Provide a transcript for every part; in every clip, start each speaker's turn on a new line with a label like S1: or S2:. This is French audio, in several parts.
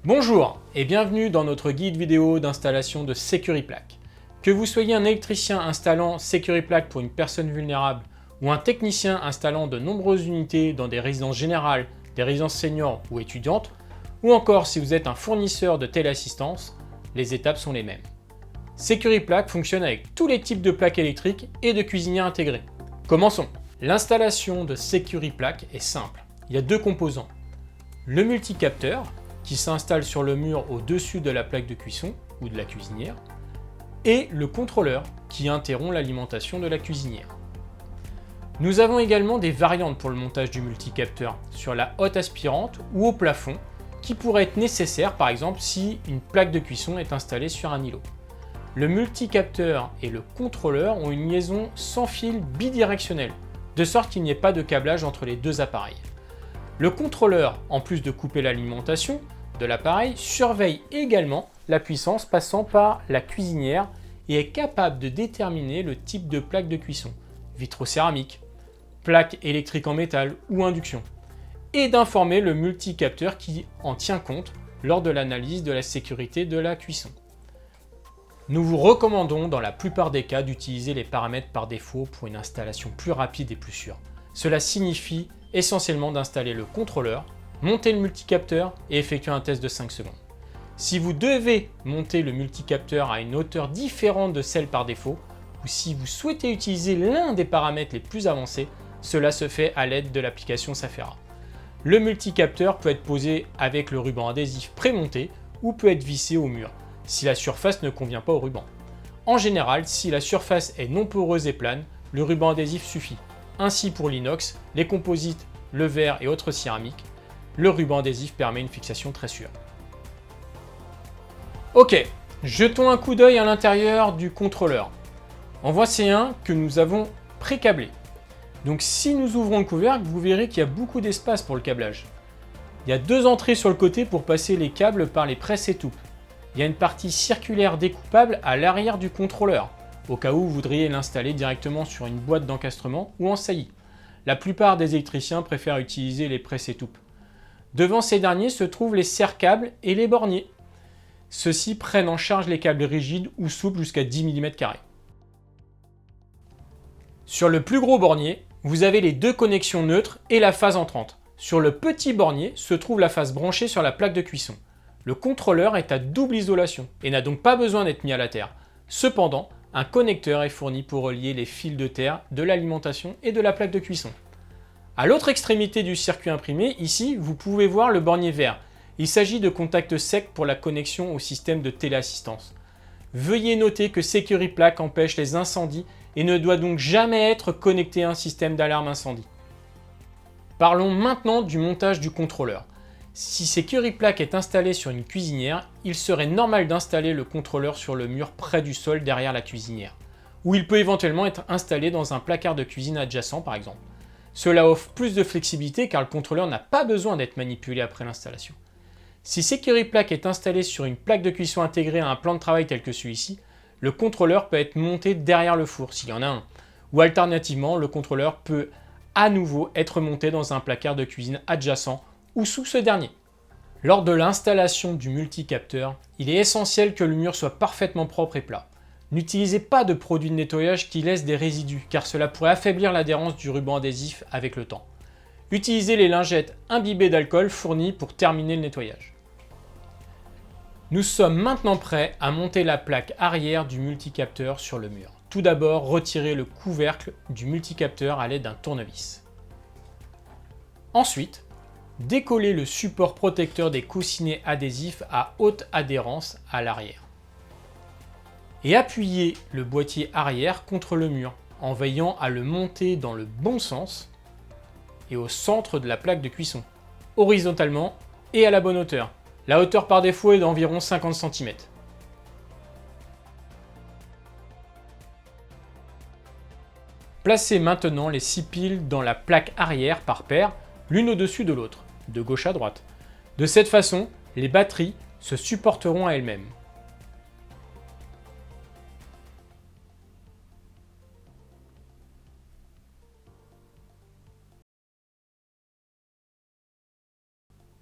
S1: Bonjour et bienvenue dans notre guide vidéo d'installation de Securiplaque. Que vous soyez un électricien installant Securiplaque pour une personne vulnérable ou un technicien installant de nombreuses unités dans des résidences générales, des résidences seniors ou étudiantes, ou encore si vous êtes un fournisseur de téléassistance, les étapes sont les mêmes. Securiplaque fonctionne avec tous les types de plaques électriques et de cuisinières intégrées. Commençons. L'installation de Securiplaque est simple. Il y a deux composants. Le multicapteur, qui s'installe sur le mur au-dessus de la plaque de cuisson ou de la cuisinière, et le contrôleur qui interrompt l'alimentation de la cuisinière. Nous avons également des variantes pour le montage du multicapteur sur la hotte aspirante ou au plafond qui pourraient être nécessaires par exemple si une plaque de cuisson est installée sur un îlot. Le multicapteur et le contrôleur ont une liaison sans fil bidirectionnelle, de sorte qu'il n'y ait pas de câblage entre les deux appareils. Le contrôleur, en plus de couper l'alimentation de l'appareil, surveille également la puissance passant par la cuisinière et est capable de déterminer le type de plaque de cuisson, vitrocéramique, plaque électrique en métal ou induction, et d'informer le multicapteur qui en tient compte lors de l'analyse de la sécurité de la cuisson. Nous vous recommandons dans la plupart des cas d'utiliser les paramètres par défaut pour une installation plus rapide et plus sûre. Cela signifie essentiellement d'installer le contrôleur, monter le multicapteur et effectuer un test de 5 secondes. Si vous devez monter le multicapteur à une hauteur différente de celle par défaut, ou si vous souhaitez utiliser l'un des paramètres les plus avancés, cela se fait à l'aide de l'application Safera. Le multicapteur peut être posé avec le ruban adhésif prémonté ou peut être vissé au mur, si la surface ne convient pas au ruban. En général, si la surface est non poreuse et plane, le ruban adhésif suffit. Ainsi pour l'inox, les composites, le verre et autres céramiques, le ruban adhésif permet une fixation très sûre. Ok, jetons un coup d'œil à l'intérieur du contrôleur. En voici un que nous avons pré-câblé. Donc si nous ouvrons le couvercle, vous verrez qu'il y a beaucoup d'espace pour le câblage. Il y a deux entrées sur le côté pour passer les câbles par les presses étoupes. Il y a une partie circulaire découpable à l'arrière du contrôleur, au cas où vous voudriez l'installer directement sur une boîte d'encastrement ou en saillie. La plupart des électriciens préfèrent utiliser les presses étoupes. Devant ces derniers se trouvent les serre-câbles et les borniers. Ceux-ci prennent en charge les câbles rigides ou souples jusqu'à 10 mm². Sur le plus gros bornier, vous avez les deux connexions neutres et la phase entrante. Sur le petit bornier se trouve la phase branchée sur la plaque de cuisson. Le contrôleur est à double isolation et n'a donc pas besoin d'être mis à la terre. Cependant, un connecteur est fourni pour relier les fils de terre de l'alimentation et de la plaque de cuisson. À l'autre extrémité du circuit imprimé, ici, vous pouvez voir le bornier vert. Il s'agit de contacts secs pour la connexion au système de téléassistance. Veuillez noter que Securiplaque empêche les incendies et ne doit donc jamais être connecté à un système d'alarme incendie. Parlons maintenant du montage du contrôleur. Si Securiplaque est installé sur une cuisinière, il serait normal d'installer le contrôleur sur le mur près du sol derrière la cuisinière, ou il peut éventuellement être installé dans un placard de cuisine adjacent par exemple. Cela offre plus de flexibilité car le contrôleur n'a pas besoin d'être manipulé après l'installation. Si Securiplaque est installé sur une plaque de cuisson intégrée à un plan de travail tel que celui-ci, le contrôleur peut être monté derrière le four s'il y en a un, ou alternativement le contrôleur peut à nouveau être monté dans un placard de cuisine adjacent ou sous ce dernier. Lors de l'installation du multicapteur, il est essentiel que le mur soit parfaitement propre et plat. N'utilisez pas de produits de nettoyage qui laissent des résidus car cela pourrait affaiblir l'adhérence du ruban adhésif avec le temps. Utilisez les lingettes imbibées d'alcool fournies pour terminer le nettoyage. Nous sommes maintenant prêts à monter la plaque arrière du multicapteur sur le mur. Tout d'abord, retirez le couvercle du multicapteur à l'aide d'un tournevis. Ensuite, décollez le support protecteur des coussinets adhésifs à haute adhérence à l'arrière. Et appuyez le boîtier arrière contre le mur en veillant à le monter dans le bon sens et au centre de la plaque de cuisson, horizontalement et à la bonne hauteur. La hauteur par défaut est d'environ 50 cm. Placez maintenant les 6 piles dans la plaque arrière par paire, l'une au-dessus de l'autre, de gauche à droite. De cette façon, les batteries se supporteront à elles-mêmes.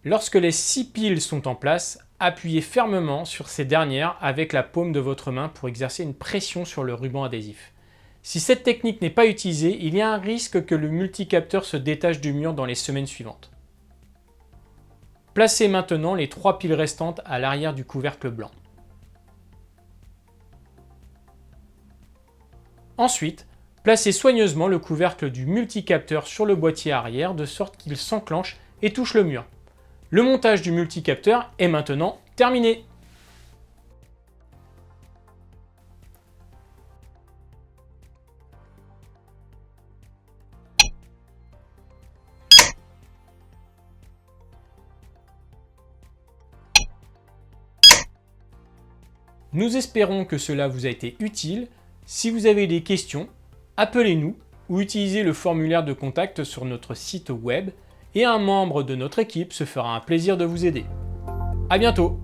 S1: Lorsque les 6 piles sont en place, appuyez fermement sur ces dernières avec la paume de votre main pour exercer une pression sur le ruban adhésif. Si cette technique n'est pas utilisée, il y a un risque que le multicapteur se détache du mur dans les semaines suivantes. Placez maintenant les 3 piles restantes à l'arrière du couvercle blanc. Ensuite, placez soigneusement le couvercle du multicapteur sur le boîtier arrière de sorte qu'il s'enclenche et touche le mur. Le montage du multicapteur est maintenant terminé. Nous espérons que cela vous a été utile. Si vous avez des questions, appelez-nous ou utilisez le formulaire de contact sur notre site web et un membre de notre équipe se fera un plaisir de vous aider. À bientôt!